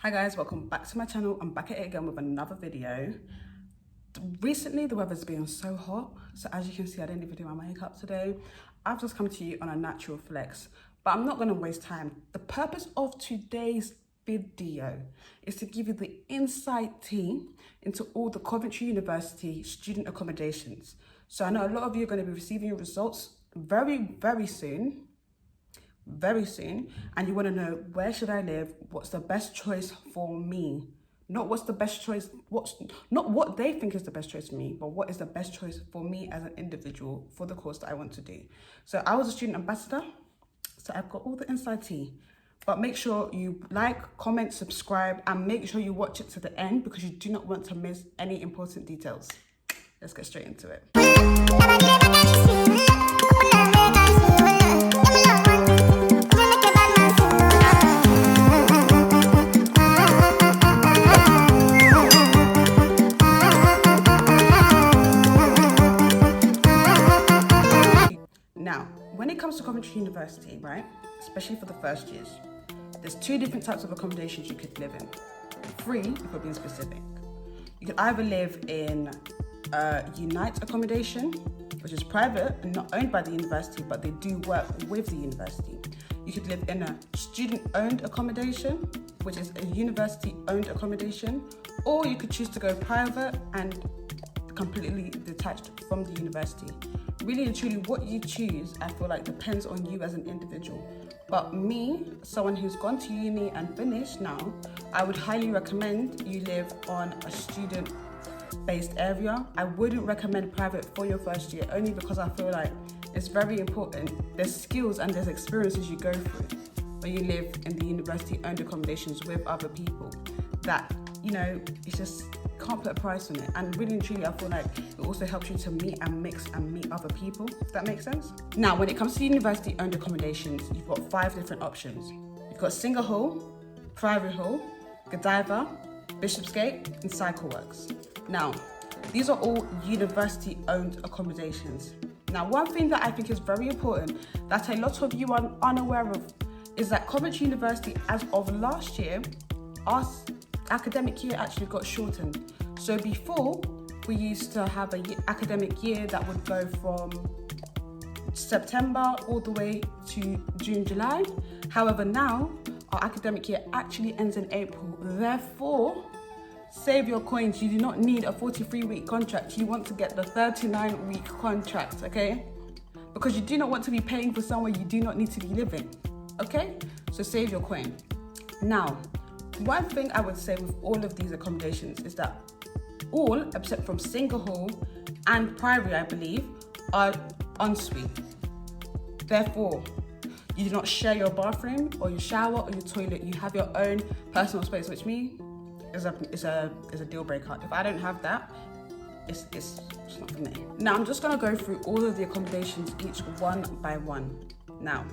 Hi guys, welcome back to my channel. I'm back at it again with another video. Recently the weather's been so hot, so as you can see I didn't even do my makeup today. I've just come to you on a natural flex, but I'm not going to waste time. The purpose of today's video is to give you the inside tea into all the Coventry University student accommodations. So I know a lot of you are going to be receiving your results very soon, and you want to know, where should I live? What's the best choice for me? Not what's the best choice, not what they think is the best choice for me, but what is the best choice for me as an individual for the course that I want to do. So I was a student ambassador, so I've got all the inside tea. But make sure you like, comment, subscribe, and make sure you watch it to the end because you do not want to miss any important details. Let's get straight into it. Now, when it comes to Coventry University, right, especially for the first years, there's two different types of accommodations you could live in. Three, if we're being specific. You could either live in a Unite accommodation, which is private and not owned by the university, but they do work with the university. You could live in a student-owned accommodation, which is a university-owned accommodation, or you could choose to go private and completely detached from the university. Really and truly, what you choose, I feel like, depends on you as an individual. But me, someone who's gone to uni and finished now, I would highly recommend you live on a student-based area. I wouldn't recommend private for your first year, only because I feel like it's very important. There's skills and there's experiences you go through when you live in the university-owned accommodations with other people that, you know, it's just, can't put a price on it. And really and truly, I feel like it also helps you to meet and mix and meet other people, if that makes sense. Now, when it comes to university-owned accommodations, you've got 5 different options. You've got single hall, private hall, Godiva, Bishopgate, and Cycleworks. Now, these are all university-owned accommodations. Now, one thing that I think is very important that a lot of you are unaware of is that Coventry University, as of last year, our academic year actually got shortened. So before, we used to have an academic year that would go from September all the way to June, July. However, now our academic year actually ends in April. Therefore, save your coins. You do not need a 43-week contract. You want to get the 39-week contract, okay? Because you do not want to be paying for somewhere you do not need to be living, okay? So save your coin. Now, one thing I would say with all of these accommodations is that all, except from single hall and private, I believe, are ensuite. Therefore, you do not share your bathroom or your shower or your toilet. You have your own personal space, which me is a deal breaker. If I don't have that, it's not for me. Now, I'm just gonna go through all of the accommodations, each one by one. Now,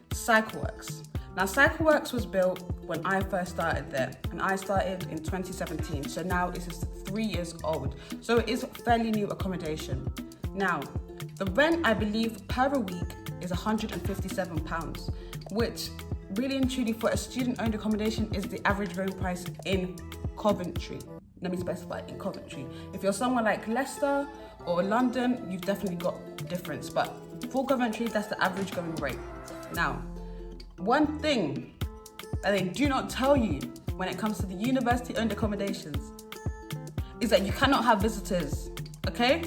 Cycleworks. Now, Cycleworks was built when I first started there, and I started in 2017, so now it is 3 years old. So it is fairly new accommodation. Now, the rent, I believe, per week is £157, which really and truly for a student-owned accommodation is the average room price in Coventry. Let me specify, in Coventry. If you're somewhere like Leicester or London, you've definitely got a difference, but for Coventry, that's the average going rate. Now, one thing that they do not tell you when it comes to the university-owned accommodations is that you cannot have visitors, okay?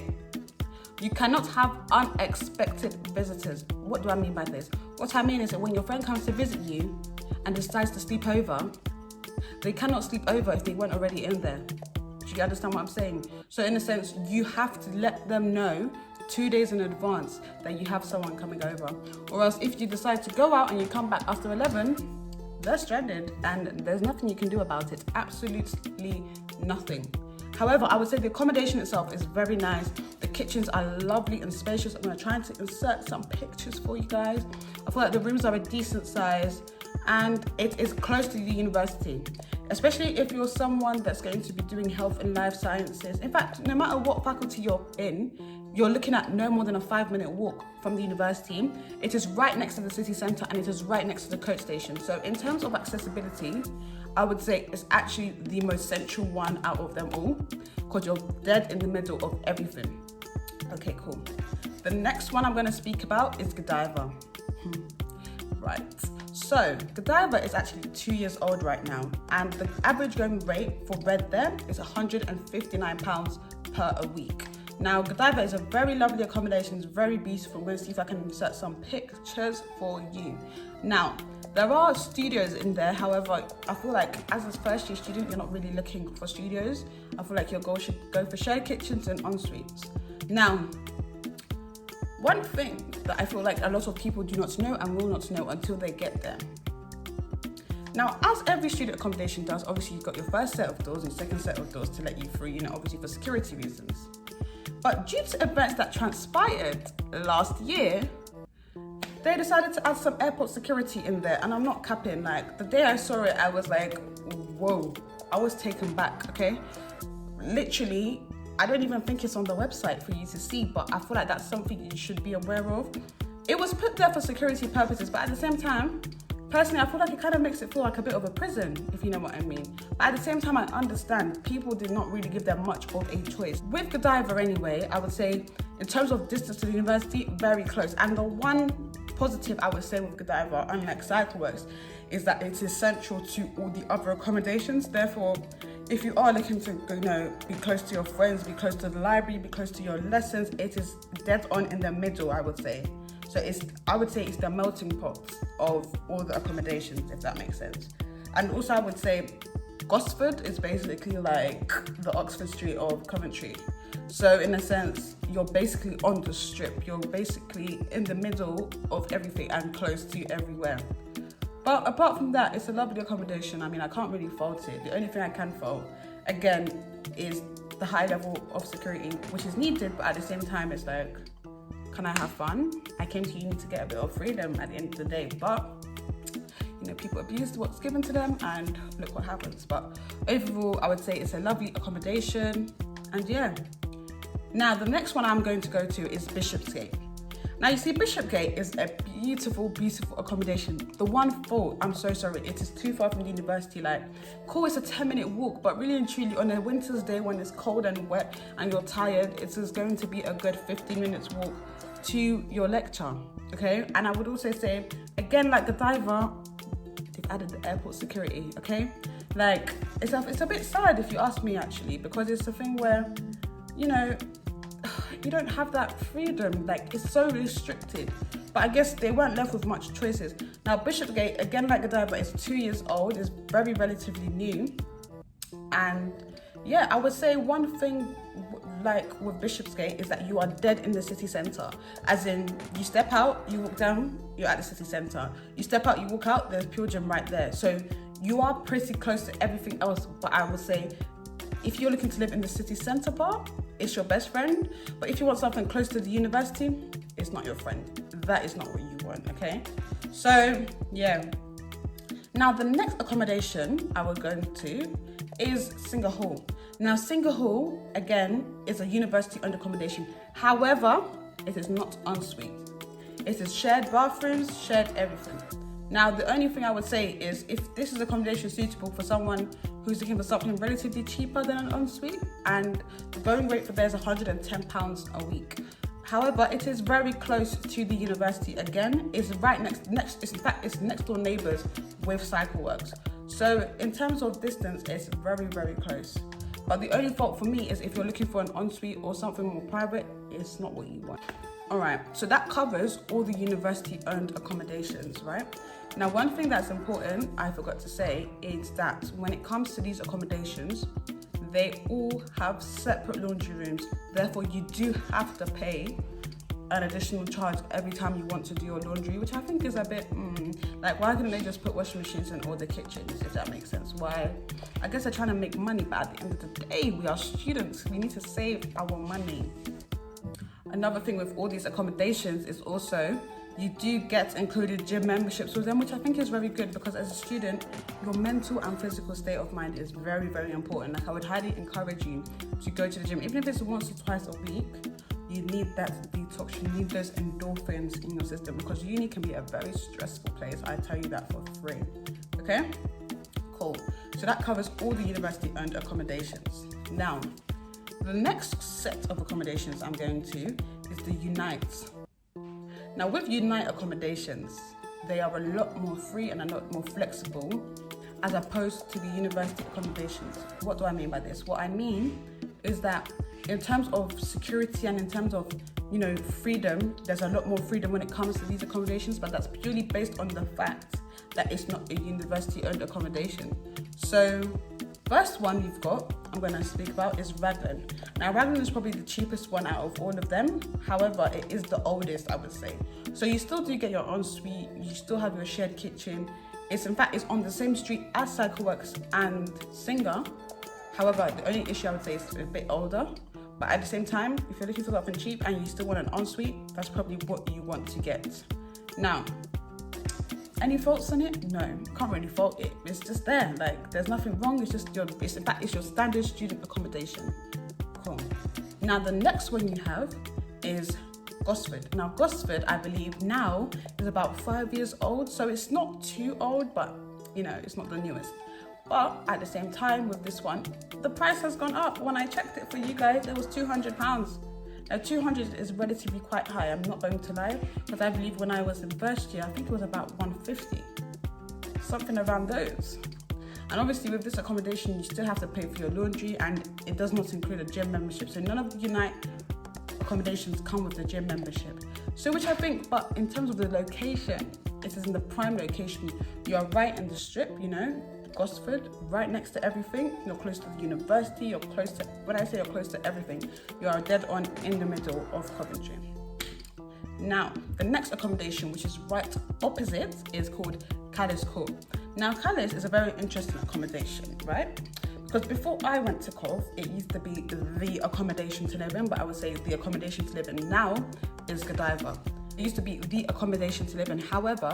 You cannot have unexpected visitors. What do I mean by this? What I mean is that when your friend comes to visit you and decides to sleep over, they cannot sleep over if they weren't already in there. Do you understand what I'm saying? So in a sense, you have to let them know 2 days in advance that you have someone coming over. Or else if you decide to go out and you come back after 11, they're stranded and there's nothing you can do about it. Absolutely nothing. However, I would say the accommodation itself is very nice. The kitchens are lovely and spacious. I'm gonna try to insert some pictures for you guys. I feel like the rooms are a decent size and it is close to the university. Especially if you're someone that's going to be doing health and life sciences. In fact, no matter what faculty you're in, you're looking at no more than a 5-minute walk from the university. It is right next to the city centre and it is right next to the coach station. So in terms of accessibility, I would say is actually the most central one out of them all, because you're dead in the middle of everything. Okay, cool. The next one I'm going to speak about is Godiva. Right. So Godiva is actually 2 years old right now, and the average going rate for rent there is £159 per a week. Now, Godiva is a very lovely accommodation, it's very beautiful. I'm going to see if I can insert some pictures for you. Now, there are studios in there, however, I feel like as a first year student, you're not really looking for studios. I feel like your goal should go for shared kitchens and en-suites. Now, one thing that I feel like a lot of people do not know and will not know until they get there. Now, as every student accommodation does, obviously you've got your first set of doors and second set of doors to let you through, obviously for security reasons. But due to events that transpired last year, they decided to add some airport security in there, and I'm not capping. Like, the day I saw it, I was like, whoa, I was taken back, okay? Literally, I don't even think it's on the website for you to see, but I feel like that's something you should be aware of. It was put there for security purposes, but at the same time, personally, I feel like it kind of makes it feel like a bit of a prison, if you know what I mean. But at the same time, I understand people did not really give them much of a choice. With Godiva anyway, I would say in terms of distance to the university, very close. And the one positive I would say with Godiva, unlike Cycleworks, is that it is central to all the other accommodations. Therefore, if you are looking to, be close to your friends, be close to the library, be close to your lessons, it is dead on in the middle, I would say. So I would say it's the melting pot of all the accommodations, if that makes sense. And also I would say Gosford is basically like the Oxford Street of Coventry. So in a sense, you're basically on the strip. You're basically in the middle of everything and close to everywhere. But apart from that, it's a lovely accommodation. I mean, I can't really fault it. The only thing I can fault, again, is the high level of security, which is needed, but at the same time, it's like, can I have fun? I came to uni to get a bit of freedom at the end of the day, but people abused what's given to them, and look what happens. But overall, I would say it's a lovely accommodation, and yeah. Now, the next one I'm going to go to is Bishopgate. Now, you see, Bishopgate is a beautiful, beautiful accommodation. The one fault, I'm so sorry, it is too far from the university. Like, cool, it's a 10-minute walk, but really and truly, on a winter's day when it's cold and wet and you're tired, it is going to be a good 15 minutes walk to your lecture, okay? And I would also say, again, like Godiva, they've added the airport security, okay? Like, it's a bit sad if you ask me, actually, because it's a thing where, you don't have that freedom. Like, it's so restricted. But I guess they weren't left with much choices. Now, Bishopgate, again, like Godiva, is 2 years old. It's very relatively new. And yeah, I would say one thing like with Bishopsgate is that you are dead in the city centre. As in, you step out, you walk down, you're at the city centre. You step out, you walk out, there's Pure Gym right there. So you are pretty close to everything else. But I would say, if you're looking to live in the city centre part, it's your best friend. But if you want something close to the university, it's not your friend. That is not what you want, okay? So, yeah. Now, the next accommodation I will go into is Singer Hall. Now, Singer Hall, again, is a university-owned accommodation. However, it is not en-suite. It is shared bathrooms, shared everything. Now, the only thing I would say is if this is accommodation suitable for someone who's looking for something relatively cheaper than an en-suite, and the going rate for there is £110 a week. However, it is very close to the university. Again, it's right next. It's next door neighbours with Cycleworks. So in terms of distance, it's very, very close. But the only fault for me is if you're looking for an ensuite or something more private, it's not what you want. All right, so that covers all the university-owned accommodations, right? Now, one thing that's important, I forgot to say, is that when it comes to these accommodations, they all have separate laundry rooms. Therefore, you do have to pay an additional charge every time you want to do your laundry, which I think is a bit, like, why couldn't they just put washing machines in all the kitchens, if that makes sense? Why? I guess they're trying to make money, but at the end of the day, we are students. We need to save our money. Another thing with all these accommodations is also, you do get included gym memberships with them, which I think is very good because as a student, your mental and physical state of mind is very, very important. Like, I would highly encourage you to go to the gym, even if it's once or twice a week. You need that detox, you need those endorphins in your system because uni can be a very stressful place. I tell you that for free, okay? Cool. So that covers all the university-owned accommodations. Now, the next set of accommodations I'm going to is the Unite. Now, with Unite accommodations, they are a lot more free and a lot more flexible as opposed to the university accommodations. What do I mean by this? What I mean is that in terms of security and in terms of, freedom, there's a lot more freedom when it comes to these accommodations, but that's purely based on the fact that it's not a university-owned accommodation. So, first one I'm going to speak about is Raglan. Now, Raglan is probably the cheapest one out of all of them. However, it is the oldest, I would say. So you still do get your ensuite, you still have your shared kitchen. It's on the same street as Cycleworks and Singer. However, the only issue I would say is a bit older. But at the same time, if you're looking for something cheap and you still want an ensuite, that's probably what you want to get. Now, any faults on it? No, can't really fault it. It's just there. Like, there's nothing wrong. It's your standard student accommodation. Cool. Now, the next one you have is Gosford. Now, Gosford, I believe now is about 5 years old. So it's not too old, but it's not the newest. But at the same time with this one, the price has gone up. When I checked it for you guys, it was £200. Now 200 is relatively quite high, I'm not going to lie, because I believe when I was in first year, I think it was about 150, something around those. And obviously with this accommodation, you still have to pay for your laundry, and it does not include a gym membership. So none of the Unite accommodations come with the gym membership. So which I think, but in terms of the location, it is in the prime location. You are right in the strip, Gosford, right next to everything. You're close to the university, when I say you're close to everything, you are dead on in the middle of Coventry. Now, the next accommodation, which is right opposite, is called Callus Court. Now, Callus is a very interesting accommodation, right? Because before I went to Cov, it used to be the accommodation to live in, but I would say the accommodation to live in now is Godiva. It used to be the accommodation to live in. However,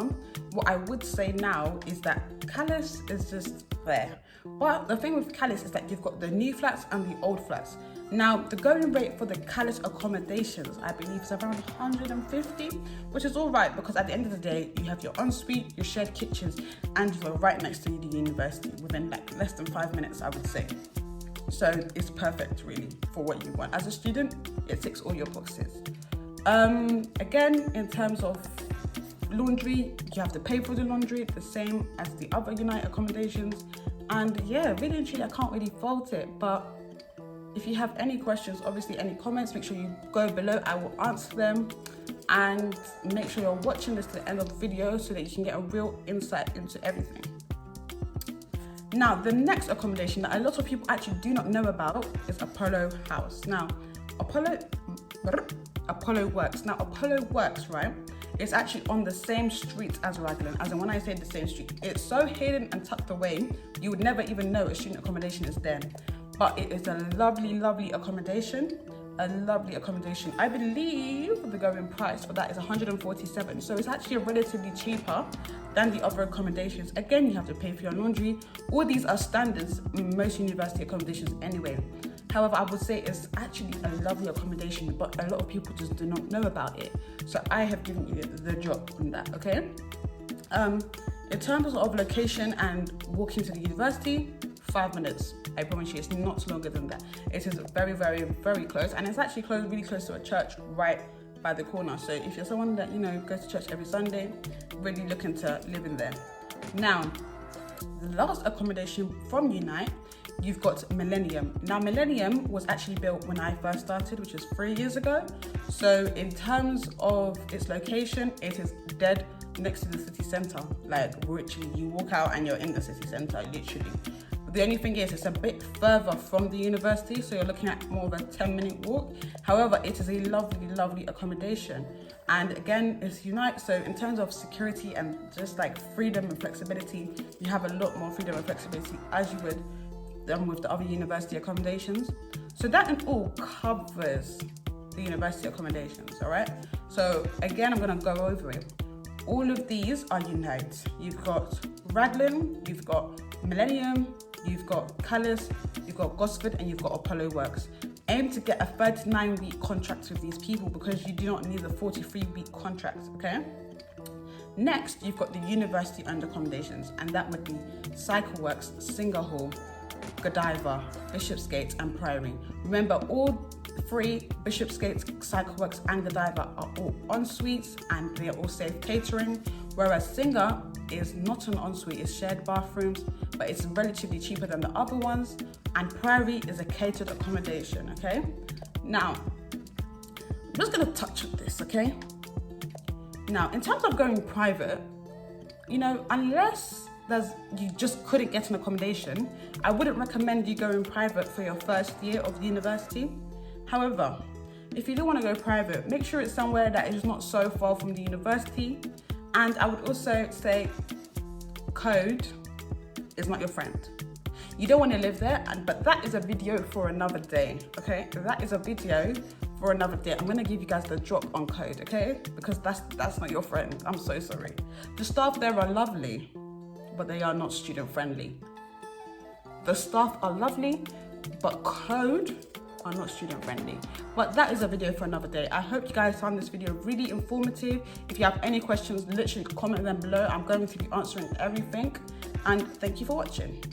what I would say now is that Callus is just there. But the thing with Callus is that you've got the new flats and the old flats. Now, the going rate for the Callus accommodations, I believe, is around 150, which is all right because at the end of the day, you have your ensuite, your shared kitchens, and you're right next to the university within less than 5 minutes, I would say. So it's perfect, really, for what you want. As a student, it ticks all your boxes. Again, in terms of laundry, you have to pay for the laundry, the same as the other Unite accommodations. And yeah, really and truly, I can't really fault it. But if you have any questions, obviously any comments, make sure you go below. I will answer them. And make sure you're watching this to the end of the video so that you can get a real insight into everything. Now, the next accommodation that a lot of people actually do not know about is Apollo House. Now, Apollo Works. Now, Apollo Works, right, it's actually on the same street as Raglan. As in, when I say the same street, it's so hidden and tucked away, you would never even know a student accommodation is there. But it is a lovely, lovely accommodation. A lovely accommodation. I believe the going price for that is 147. So it's actually relatively cheaper than the other accommodations. Again, you have to pay for your laundry. All these are standards in most university accommodations anyway. However, I would say it's actually a lovely accommodation, but a lot of people just do not know about it. So I have given you the drop on that, okay? In terms of location and walking to the university, 5 minutes. I promise you, it's not longer than that. It is very, very, very close, and it's actually really close to a church right by the corner. So if you're someone that goes to church every Sunday, really looking to live in there. Now, the last accommodation from Unite, you've got Millennium. Now, Millennium was actually built when I first started, which is 3 years ago. So in terms of its location, it is dead next to the city centre. Like, literally, you walk out and you're in the city centre, literally. The only thing is, it's a bit further from the university, so you're looking at more of a 10-minute walk. However, it is a lovely, lovely accommodation. And again, it's Unite, so in terms of security and just like freedom and flexibility, you have a lot more freedom and flexibility as you would with the other university accommodations. So that in all covers the university accommodations, all right? So again, I'm gonna go over it. All of these are Unite. You've got Raglan, you've got Millennium, you've got Callus, you've got Gosford, and you've got Apollo Works. Aim to get a 39-week contract with these people because you do not need a 43-week contract, okay? Next, you've got the university-owned accommodations, and that would be Cycleworks, Singer Hall, Godiva, Bishopsgate and Priory. Remember, all three, Bishopsgate, Cycleworks and Godiva, are all en-suites and they are all safe catering, whereas Singer is not an en-suite, it's shared bathrooms, but it's relatively cheaper than the other ones, and Priory is a catered accommodation, okay? Now, I'm just gonna touch on this, okay? Now, in terms of going private, you know, unless you just couldn't get an accommodation, I wouldn't recommend you going private for your first year of the university. However, if you do want to go private, make sure it's somewhere that is not so far from the university. And I would also say code is not your friend. You don't want to live there, but that is a video for another day, okay? That is a video for another day. I'm gonna give you guys the drop on code, okay? Because that's not your friend. I'm so sorry. The staff there are lovely, but they are not student friendly. The staff are lovely, but code are not student friendly. But that is a video for another day. I hope you guys found this video really informative. If you have any questions, literally comment them below. I'm going to be answering everything. And thank you for watching.